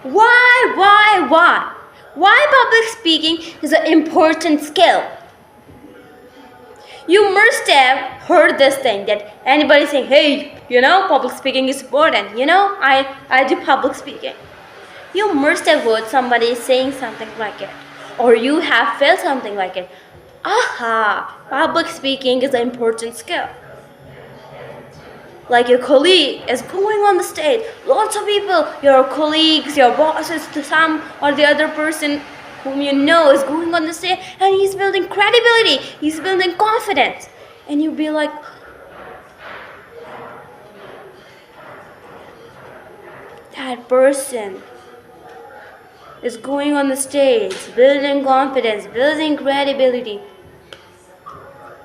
Why? Why public speaking is an important skill? You must have heard this thing that anybody saying, hey, public speaking is important. I do public speaking. You must have heard somebody saying something like it. Or you have felt something like it. Aha, public speaking is an important skill. Like your colleague is going on the stage. Lots of people, your colleagues, your bosses, to some or the other person whom you know is going on the stage, and he's building credibility, he's building confidence. And you'll be like, that person is going on the stage, building confidence, building credibility.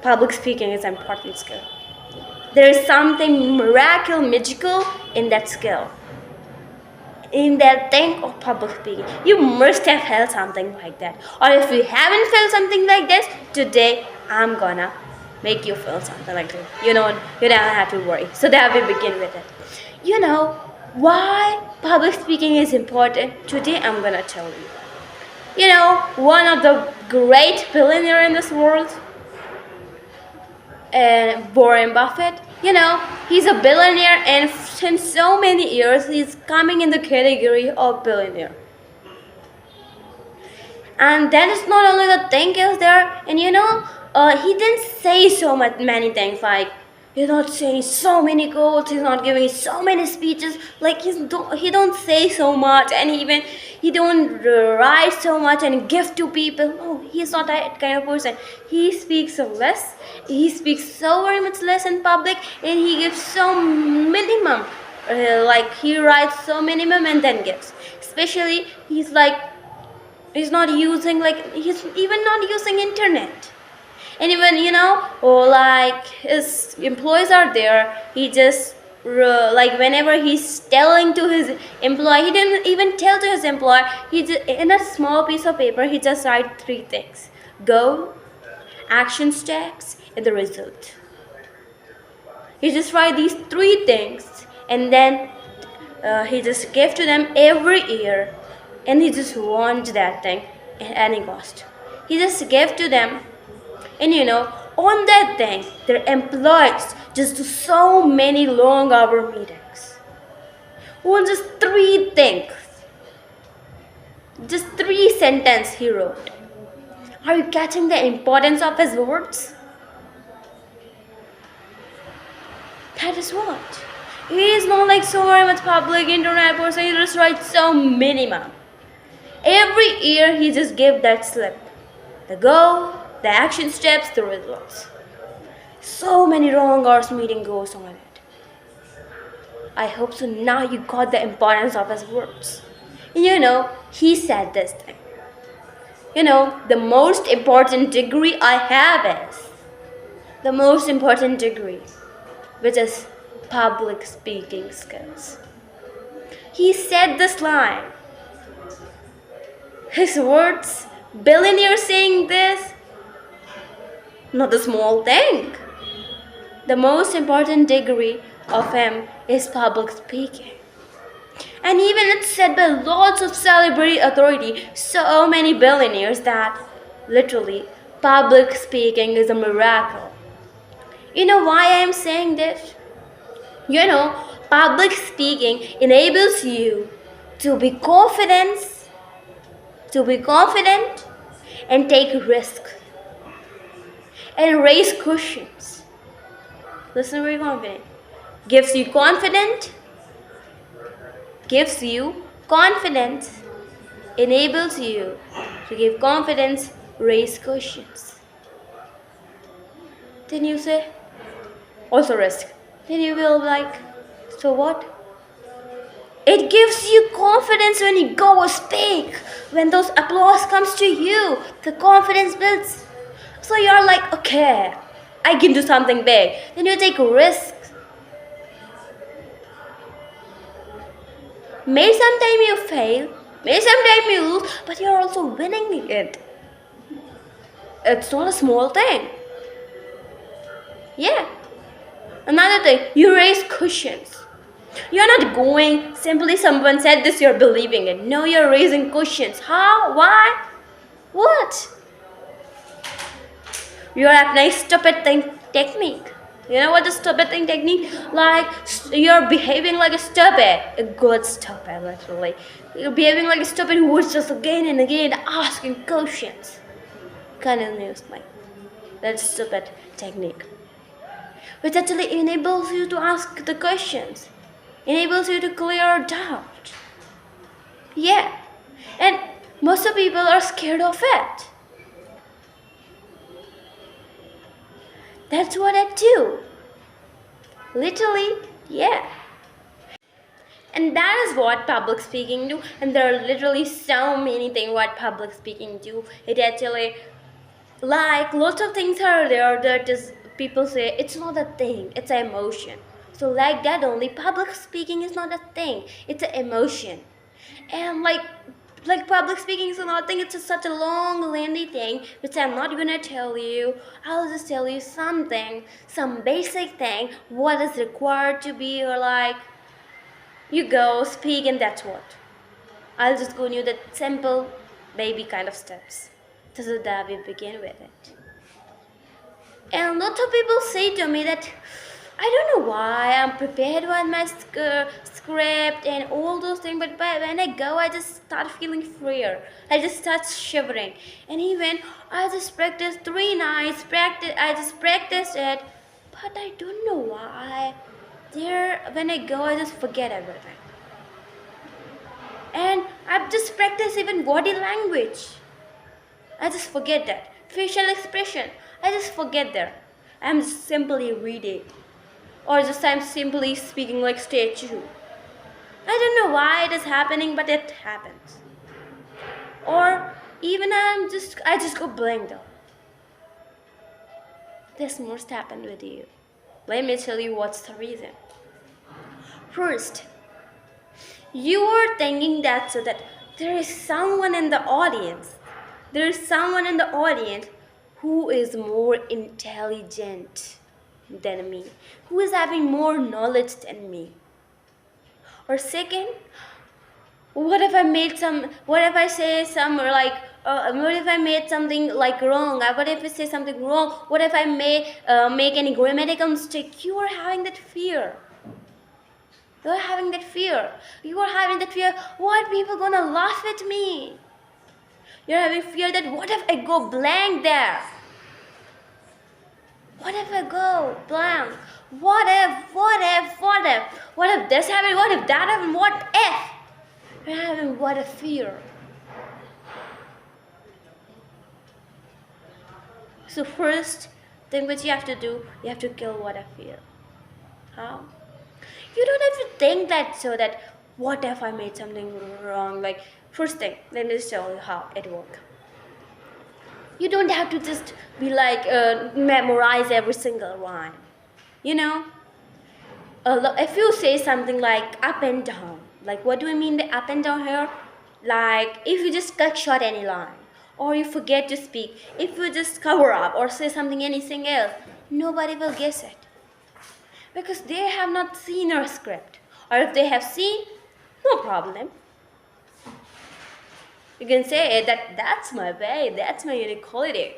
Public speaking is an important skill. There is something magical in that skill. In that thing of public speaking. You must have felt something like that. Or if you haven't felt something like this, today I'm gonna make you feel something like that. You don't have to worry. So that we begin with it. Why public speaking is important? Today I'm gonna tell you. One of the great billionaires in this world, Warren Buffett, he's a billionaire, and since so many years he's coming in the category of billionaire. And that is not only the thing is there, and he didn't say many things, like he's not saying so many quotes, he's not giving so many speeches, like he don't say so much, and even he don't write so much and give to people. No, he's not that kind of person. He speaks less, he speaks so very much less in public, and he gives so minimum, like he writes so minimum and then gives. Especially he's not using internet. And even like his employees are there, he just whenever he's telling to his employee, he didn't even tell to his employee, he just, in a small piece of paper he just write 3 things: goal, action steps, and the result. He just write these 3 things, and then he just gave to them every year, and he just want that thing at any cost. He just gave to them, and on that thing, their employees just do so many long hour meetings. On just 3 things. Just 3 sentences he wrote. Are you catching the importance of his words? That is what. He is not like so very much public internet person, he just writes so minimum. Every year he just gave that slip. The goal, the action steps, the results. So many long hours meeting goes on it. I hope so now you got the importance of his words. He said this thing. The most important degree I have is the most important degree, which is public speaking skills. He said this line. His words, billionaire saying this, not a small thing. The most important degree of him is public speaking. And even it's said by lots of celebrity authority, so many billionaires, that literally public speaking is a miracle. You know why I am saying this? Public speaking enables you to be confident and take risks and raise questions. Listen, very confident. Gives you confidence, enables you to give confidence, raise questions. Then you say, also risk. Then you will so what? It gives you confidence when you go speak. When those applause comes to you, the confidence builds. So you're like, okay, I can do something big. Then you take risks. May sometime you fail, may sometime you lose, but you're also winning it. It's not a small thing. Yeah. Another thing, you raise questions. You're not going, simply someone said this, you're believing it. No, you're raising questions. How? Why? What? You're applying stupid technique. You know what is stupid thing technique? Like you're behaving like a stupid, a good stupid, literally. You're behaving like a stupid who was just again and again asking questions. Continuously. That's stupid technique. Which actually enables you to ask the questions, enables you to clear doubt. Yeah. And most of people are scared of it. That's what I do. Literally, yeah. And that is what public speaking do. And there are literally so many things what public speaking do. It actually, like, lots of things are there that is people say it's not a thing, it's an emotion. So like that only, public speaking is not a thing, it's an emotion. And like public speaking is another thing. It's such a long, lengthy thing, which I'm not gonna tell you. I'll just tell you something, some basic thing, what is required to be, or like, you go, speak, and that's what. I'll just go you the simple, baby kind of steps. So that we begin with it. And lots of people say to me that I don't know why I'm prepared with my script and all those things, but when I go, I just start feeling freer. I just start shivering. And even I just practiced 3 nights, I just practiced it, but I don't know why. There, when I go, I just forget everything. And I've just practiced even body language. I just forget that. Facial expression, I just forget there. I'm just simply reading. Or just I'm simply speaking like statue. I don't know why it is happening, but it happens. Or even I just go blank though. This must happen with you. Let me tell you what's the reason. First, you are thinking that so that there is someone in the audience. There is someone in the audience who is more intelligent than me, who is having more knowledge than me. Or second, what if I made some, what if I say some like, what if I made something like wrong? What if I say something wrong? What if I make any grammatical mistake? You are having that fear. You are having that fear. You are having that fear. What people gonna laugh at me? You're having fear that what if I go blank there? What if I go blank? What if this happened? What if that happened? What if? You're having what a fear. So first thing which you have to do, you have to kill what a fear. How? You don't have to think that so that what if I made something wrong? Like first thing, let me just tell you how it works. You don't have to just be like memorize every single rhyme. You know, if you say something like up and down, like what do I mean the up and down here? Like if you just cut short any line, or you forget to speak, if you just cover up or say something anything else, nobody will guess it. Because they have not seen your script. Or if they have seen, no problem. You can say that's my way, that's my unique quality.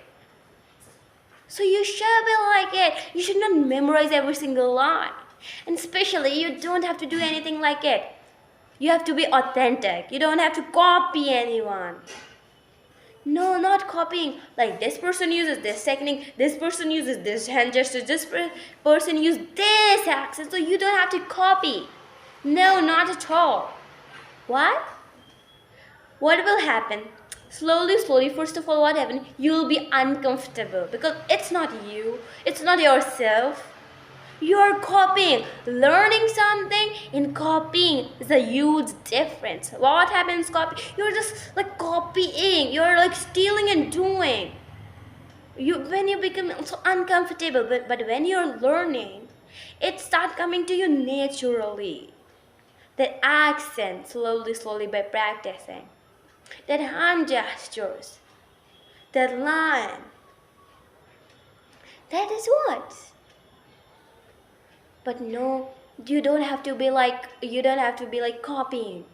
So you should be like it. You should not memorize every single line. And especially, you don't have to do anything like it. You have to be authentic. You don't have to copy anyone. No, not copying. Like this person uses this technique, this person uses this hand gesture, this person uses this accent. So you don't have to copy. No, not at all. Why? What will happen? Slowly, first of all, what happens? You will be uncomfortable because it's not you, it's not yourself. You're copying. Learning something and copying is a huge difference. What happens copy? You're just like copying. You're like stealing and doing. When you become so uncomfortable, but when you're learning, it starts coming to you naturally. The accent slowly by practicing. That hand gestures. That line. That is what. But no, You don't have to be like copying.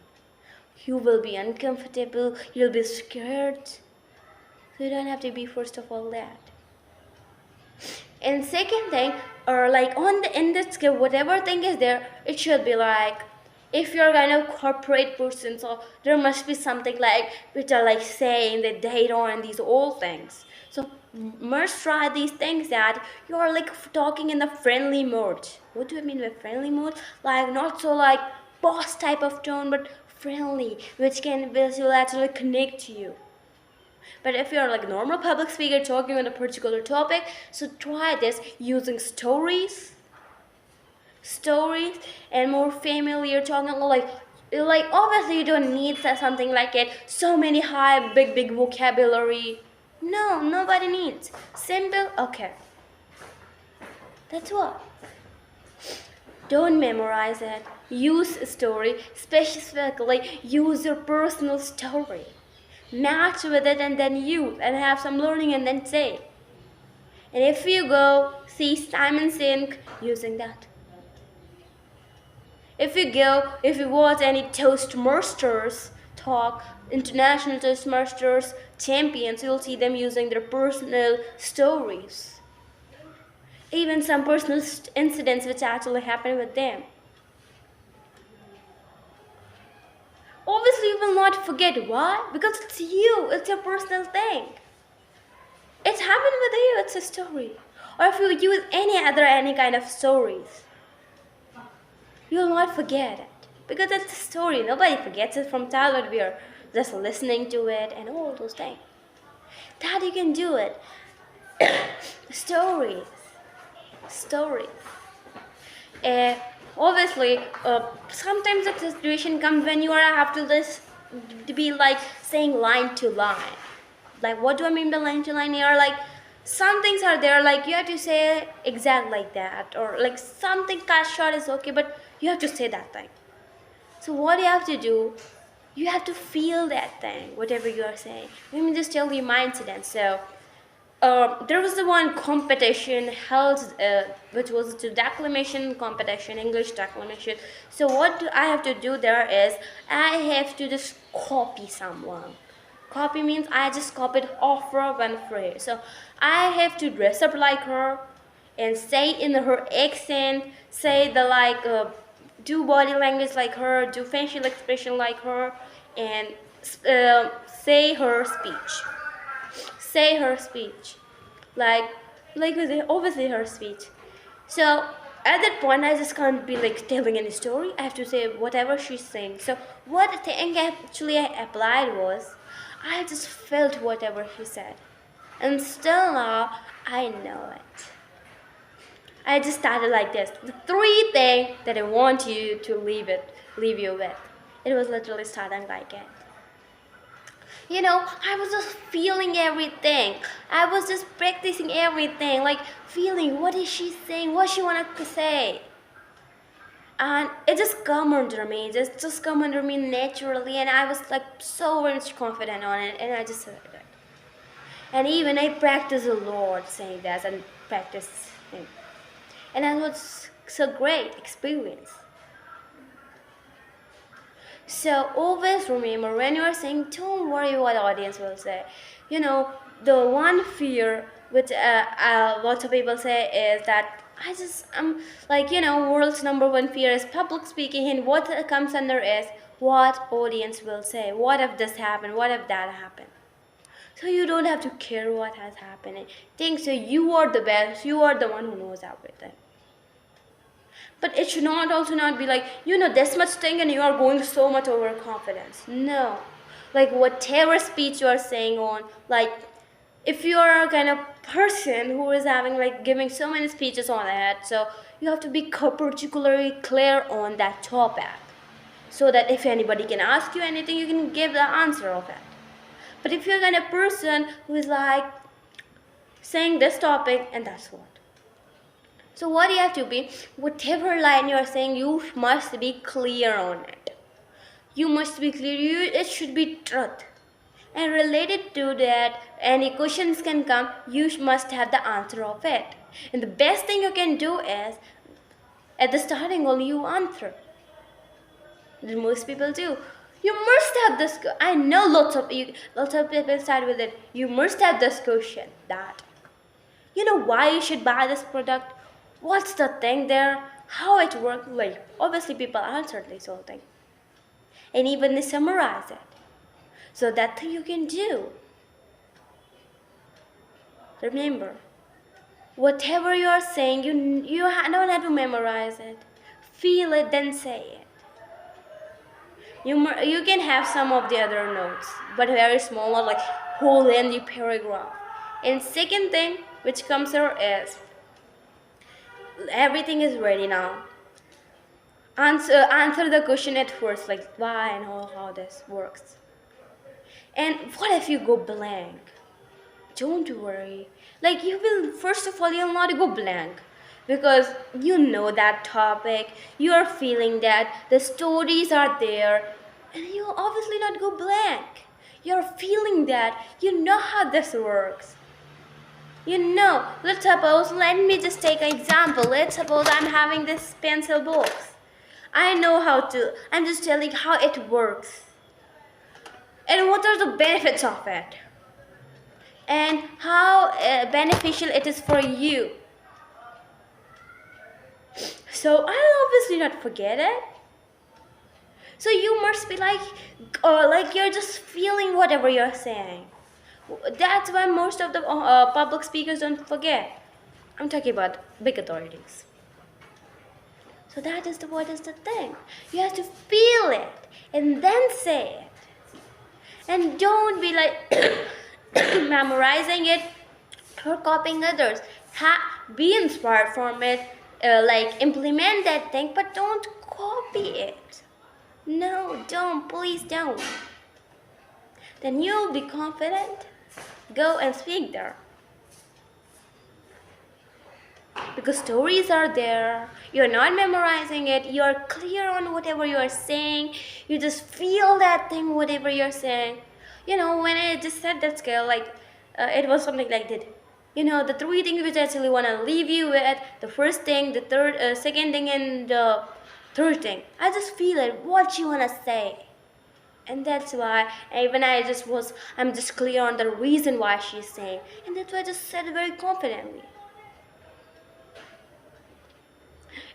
You will be uncomfortable, you'll be scared. So you don't have to be first of all that. And second thing, or like on the in the skill, whatever thing is there, it should be like if you're kind of corporate person, so there must be something like which are like saying the data on these old things. So must try these things that you're like talking in the friendly mode. What do I mean by friendly mode? Like not so like boss type of tone, but friendly, which will actually connect to you. But if you're like a normal public speaker talking on a particular topic, so try this using stories, and more familiar talking like obviously you don't need something like it. So many high big vocabulary. No, nobody needs simple. Okay, that's what. Don't memorize it. Use a story, specifically use your personal story. Match with it and then use and have some learning and then say. And if you go see Simon Sink using that. If you watch any Toastmasters talk, international Toastmasters champions, you'll see them using their personal stories. Even some personal incidents which actually happened with them. Obviously, you will not forget. Why? Because it's you. It's your personal thing. It's happened with you. It's a story. Or if you use any kind of stories, you will not forget it. Because it's a story. Nobody forgets it from childhood. We are just listening to it and all those things. That you can do it. Stories. Uh, Obviously, sometimes the situation comes when you have to just to be like saying line to line. Like, what do I mean by line to line here? Like, some things are there, like you have to say exact like that, or like something cut short is okay, but you have to say that thing. So what you have to do, you have to feel that thing, whatever you are saying. Let me just tell you my incident. So there was the one competition held, which was the declamation competition, English declamation. So what I have to do there is I have to just copy someone. Copy means I just copied off her one phrase. So I have to dress up like her and say in her accent, say the like, do body language like her, do facial expression like her, and say her speech. Say her speech, like obviously her speech. So at that point, I just can't be like telling any story. I have to say whatever she's saying. So what thing actually I applied was, I just felt whatever she said, and still now I know it. I just started like this. The three things that I want you to leave you with. It was literally starting like it. I was just feeling everything. I was just practicing everything, like feeling what is she saying, what she wanted to say. And it just come under me, just come under me naturally, and I was like so much confident on it, and I just said it. And even I practiced a lot saying that and practicing. And that was so great experience. So always remember when you are saying, don't worry what the audience will say. The one fear which lots of people say is that I'm like, world's number one fear is public speaking, and what comes under is what audience will say. What if this happened? What if that happened? So you don't have to care what has happened. Think so you are the best. You are the one who knows everything. But it should not also not be like, this much thing and you are going so much overconfidence. No. Like whatever speech you are saying on, like if you are a kind of person who is having like giving so many speeches on it, so you have to be particularly clear on that topic. So that if anybody can ask you anything, you can give the answer of it. But if you're kind of person who is like saying this topic and that's what. So what you have to be, whatever line you are saying, you must be clear on it. You must be clear. It should be truth. And related to that, any questions can come, you must have the answer of it. And the best thing you can do is, At the starting, only you answer. That most people do. You must have this. I know lots of people start with it. You must have this question that you know why you should buy this product. What's the thing there? How it works? Like obviously, people answer this whole thing, and even they summarize it. So that thing you can do. Remember, whatever you are saying, don't have to memorize it. Feel it, then say it. You can have some of the other notes, but very small, not like whole lengthy paragraph. And second thing which comes here is everything is ready now. Answer the question at first, like why and how this works. And what if you go blank? Don't worry. Like you will first of all you'll not go blank because you know that topic, you are feeling that the stories are there, and you'll obviously not go blank. You're feeling that, you know how this works. You know, let's suppose, let me just take an example. Let's suppose I'm having this pencil box. I know how to, I'm just telling how it works. And what are the benefits of it? And how beneficial it is for you. So I'll obviously not forget it. So you must be like you're just feeling whatever you're saying. That's why most of the public speakers don't forget. I'm talking about big authorities. So that is what is the thing. You have to feel it and then say it. And don't be like memorizing it or copying others. Be inspired from it, like implement that thing, but don't copy it. No, don't, please don't. Then you'll be confident. Go and speak there. Because stories are there. You're not memorizing it. You're clear on whatever you are saying. You just feel that thing, whatever you're saying. You know, when I just said that skill, it was something like that. You know, the three things which I actually want to leave you with, the first thing, the third, second thing, and the third thing. I just feel it, what you want to say. And that's why even I'm just clear on the reason why she's saying. And that's why I just said it very confidently.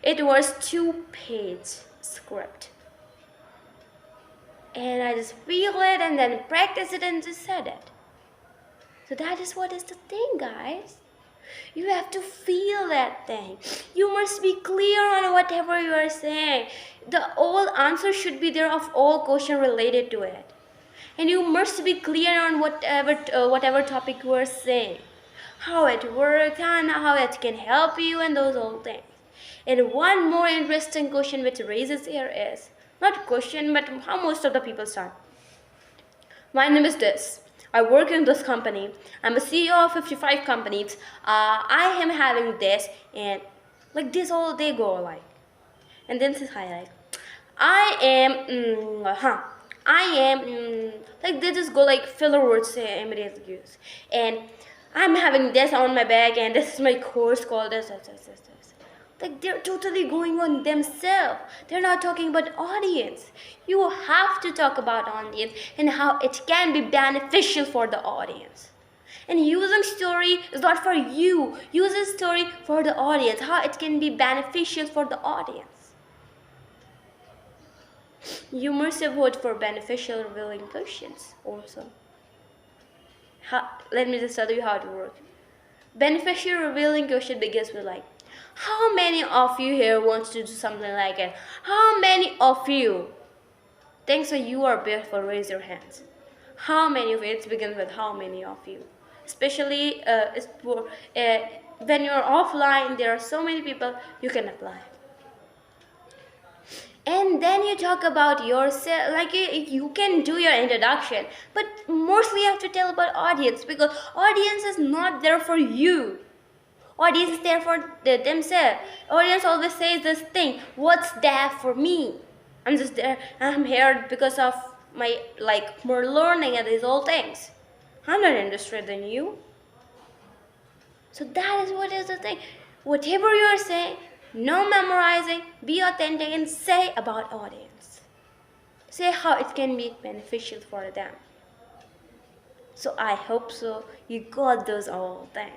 It was 2-page script. And I just feel it and then practice it and just said it. So that is what is the thing, guys. You have to feel that thing. You must be clear on whatever you are saying. The all answer should be there of all question related to it. And you must be clear on whatever topic you are saying. How it works and how it can help you and those all things. And one more interesting question which raises here is, not question, but how most of the people start. My name is this. I work in this company. I'm a CEO of 55 companies. I am having this, and like this all they go like. And then says highlight. I am, like they just go like filler words immediately use. And I'm having this on my bag, and this is my course called this. Like they're totally going on themselves. They're not talking about audience. You have to talk about audience and how it can be beneficial for the audience. And using story is not for you. Use a story for the audience. How it can be beneficial for the audience. You must avoid for beneficial revealing questions also. Let me just tell you how it works. Beneficial revealing question begins with like, how many of you here wants to do something like it? How many of you think so you are beautiful? Raise your hands. How many of you? It begins with how many of you. Especially when you're offline, there are so many people you can apply. And then you talk about yourself, like you can do your introduction, but mostly you have to tell about audience because audience is not there for you. Audience is there for themselves. Audience always says this thing, what's that for me? I'm just there, I'm here because of my more learning and these all things. I'm not interested in you. So that is what is the thing. Whatever you are saying, No memorizing, be authentic and say about audience. Say how it can be beneficial for them. So I hope so you got those all things.